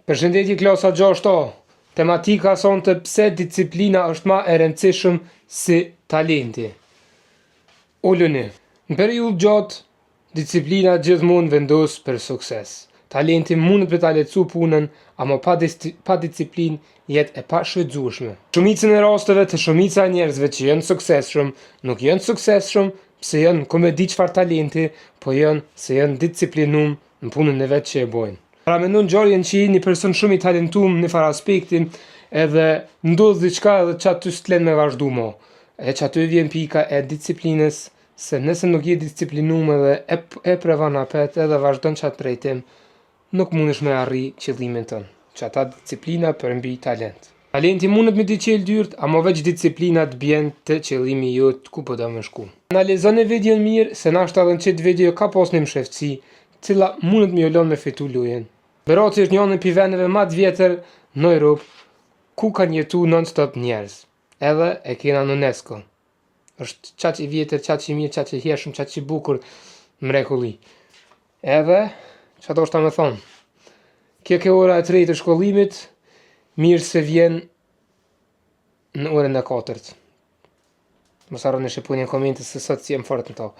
Përshëndetje klasa 6A. Tematika sonte pse disciplina është më e rëndësishme se talenti. Uluni. Në periudhë gjatë, disciplina gjithmonë vendos për sukses. Talenti mund të ta lehtësoj punën, ama pa disciplinë jetë e pashfrytzueshme. Shumicën e rasteve të shumica e njerëzve që janë suksesshëm, nuk janë suksesshëm pse janë komedi çfarë talenti, po janë se janë disciplinuar në punën e vet që e bojnë. Pra mendon ngjarjen që një person shumë i talentuar në far aspekti edhe ndodh diçka edhe çatu s'tlen me vazhdu mo. E çatu vjen pika e disciplinës, se nëse nuk je disciplinuar edhe e provon apet edhe vazhdon çat drejtim, nuk mundesh me arri qëllimin tënd. Çata disciplina përmbi talent. Talenti mundet me të qelë dyrt, ama veç disciplina të bjen të qëllimi jot ku po do me shku. Analizoni videon mirë se nashta edhe në çet video ka pas një mshefci, cila mundet me lënë me fitu lojën. Beroci është një pi vendeve më të vjetër në Europë ku kanë jetu non-stop njerëz. Edhe e kena në UNESCO. Është çaq i vjetër, çaq i mirë, çaq i hershëm, çaq i bukur, mrekulli. Edhe çfarë do të më thon? Kjo ora e tretë e shkollimit, mirë se vjen në orën e katërt. Mos harroni të shqiponi në komente se sot si jam fort në to.